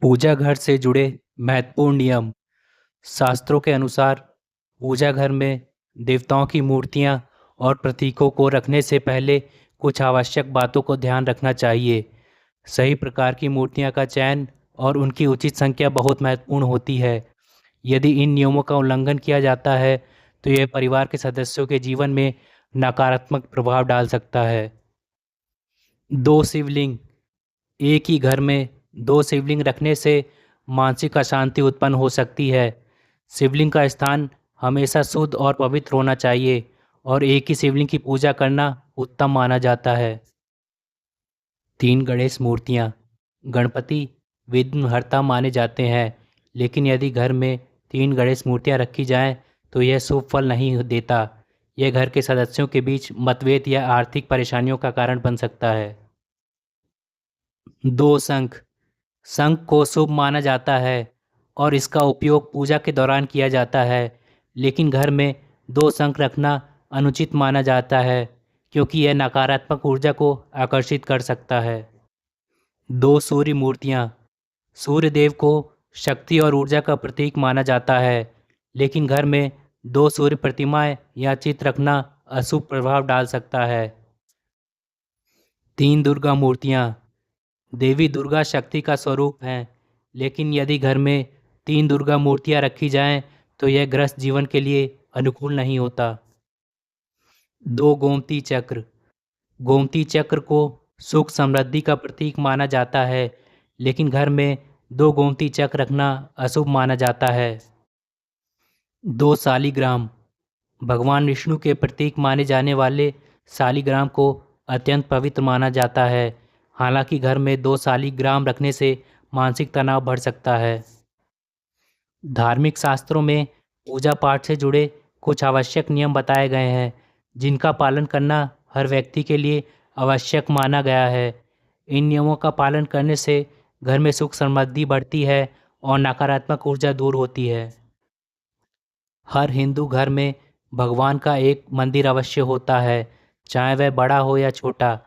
पूजा घर से जुड़े महत्वपूर्ण नियम। शास्त्रों के अनुसार पूजा घर में देवताओं की मूर्तियां और प्रतीकों को रखने से पहले कुछ आवश्यक बातों को ध्यान रखना चाहिए। सही प्रकार की मूर्तियां का चयन और उनकी उचित संख्या बहुत महत्वपूर्ण होती है। यदि इन नियमों का उल्लंघन किया जाता है तो यह परिवार के सदस्यों के जीवन में नकारात्मक प्रभाव डाल सकता है। दो शिवलिंग। एक ही घर में दो शिवलिंग रखने से मानसिक अशांति उत्पन्न हो सकती है। शिवलिंग का स्थान हमेशा शुद्ध और पवित्र होना चाहिए और एक ही शिवलिंग की पूजा करना उत्तम माना जाता है। तीन गणेश मूर्तियाँ। गणपति विघ्नहर्ता माने जाते हैं, लेकिन यदि घर में तीन गणेश मूर्तियाँ रखी जाएं तो यह शुभ फल नहीं देता। यह घर के सदस्यों के बीच मतभेद या आर्थिक परेशानियों का कारण बन सकता है। दो शंख। शंख को शुभ माना जाता है और इसका उपयोग पूजा के दौरान किया जाता है, लेकिन घर में दो शंख रखना अनुचित माना जाता है क्योंकि यह नकारात्मक ऊर्जा को आकर्षित कर सकता है। दो सूर्य मूर्तियाँ। सूर्य देव को शक्ति और ऊर्जा का प्रतीक माना जाता है, लेकिन घर में दो सूर्य प्रतिमाएं या चित्र रखना अशुभ प्रभाव डाल सकता है। तीन दुर्गा मूर्तियाँ। देवी दुर्गा शक्ति का स्वरूप हैं, लेकिन यदि घर में तीन दुर्गा मूर्तियां रखी जाएं तो यह गृहस्थ जीवन के लिए अनुकूल नहीं होता। दो गोमती चक्र। गोमती चक्र को सुख समृद्धि का प्रतीक माना जाता है, लेकिन घर में दो गोमती चक्र रखना अशुभ माना जाता है। दो शालिग्राम। भगवान विष्णु के प्रतीक माने जाने वाले शालिग्राम को अत्यंत पवित्र माना जाता है। हालांकि घर में दो शालिग्राम रखने से मानसिक तनाव बढ़ सकता है। धार्मिक शास्त्रों में पूजा पाठ से जुड़े कुछ आवश्यक नियम बताए गए हैं, जिनका पालन करना हर व्यक्ति के लिए आवश्यक माना गया है। इन नियमों का पालन करने से घर में सुख समृद्धि बढ़ती है और नकारात्मक ऊर्जा दूर होती है। हर हिंदू घर में भगवान का एक मंदिर अवश्य होता है, चाहे वह बड़ा हो या छोटा।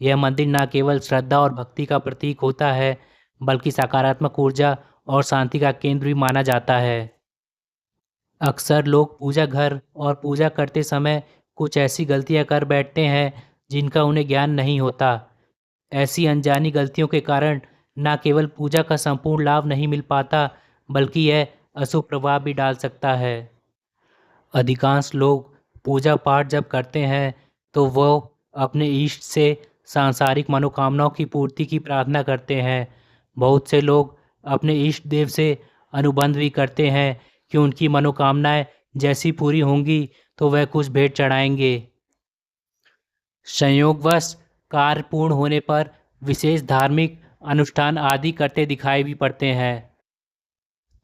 यह मंदिर न केवल श्रद्धा और भक्ति का प्रतीक होता है, बल्कि सकारात्मक ऊर्जा और शांति का केंद्र भी माना जाता है। अक्सर लोग पूजा घर और पूजा करते समय कुछ ऐसी गलतियां कर बैठते हैं जिनका उन्हें ज्ञान नहीं होता। ऐसी अनजानी गलतियों के कारण न केवल पूजा का संपूर्ण लाभ नहीं मिल पाता, बल्कि यह अशुभ प्रभाव भी डाल सकता है। अधिकांश लोग पूजा पाठ जब करते हैं तो वो अपने इष्ट से सांसारिक मनोकामनाओं की पूर्ति की प्रार्थना करते हैं। बहुत से लोग अपने इष्ट देव से अनुबंध भी करते हैं कि उनकी मनोकामनाएं जैसी पूरी होंगी तो वह कुछ भेंट चढ़ाएंगे। संयोगवश कार्य पूर्ण होने पर विशेष धार्मिक अनुष्ठान आदि करते दिखाई भी पड़ते हैं।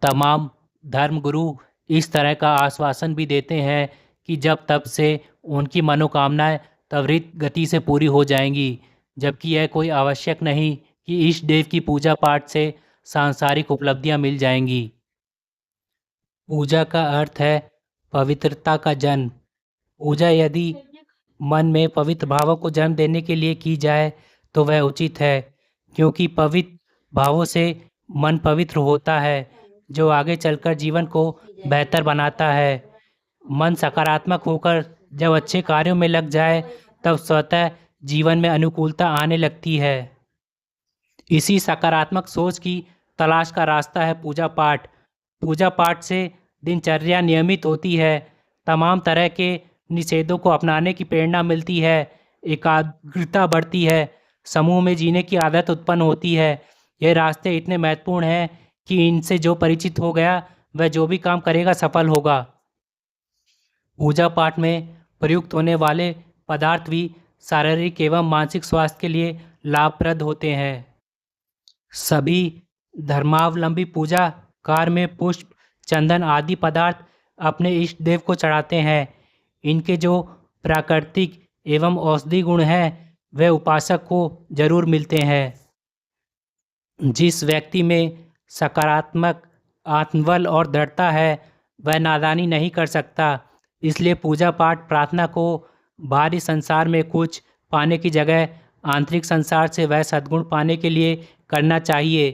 तमाम धर्मगुरु इस तरह का आश्वासन भी देते हैं कि जब तब से उनकी मनोकामनाएं त्वरित गति से पूरी हो जाएंगी, जबकि यह कोई आवश्यक नहीं कि इष्ट देव की पूजा पाठ से सांसारिक उपलब्धियां मिल जाएंगी। पूजा का अर्थ है पवित्रता का जन्म। पूजा यदि मन में पवित्र भावों को जन्म देने के लिए की जाए तो वह उचित है, क्योंकि पवित्र भावों से मन पवित्र होता है, जो आगे चलकर जीवन को बेहतर बनाता है। मन सकारात्मक होकर जब अच्छे कार्यों में लग जाए तब स्वतः जीवन में अनुकूलता आने लगती है। इसी सकारात्मक सोच की तलाश का रास्ता है पूजा पाठ। पूजा पाठ से दिनचर्या नियमित होती है, तमाम तरह के निषेधों को अपनाने की प्रेरणा मिलती है, एकाग्रता बढ़ती है, समूह में जीने की आदत उत्पन्न होती है। ये रास्ते इतने महत्वपूर्ण हैं कि इनसे जो परिचित हो गया वह जो भी काम करेगा सफल होगा। पूजा पाठ में प्रयुक्त होने वाले पदार्थ भी शारीरिक एवं मानसिक स्वास्थ्य के लिए लाभप्रद होते हैं। सभी धर्मावलंबी पूजा कार्य में पुष्प, चंदन आदि पदार्थ अपने इष्ट देव को चढ़ाते हैं। इनके जो प्राकृतिक एवं औषधि गुण हैं वे उपासक को जरूर मिलते हैं। जिस व्यक्ति में सकारात्मक आत्मबल और दृढ़ता है वह नादानी नहीं कर सकता। इसलिए पूजा पाठ प्रार्थना को बाहरी संसार में कुछ पाने की जगह आंतरिक संसार से वह सद्गुण पाने के लिए करना चाहिए।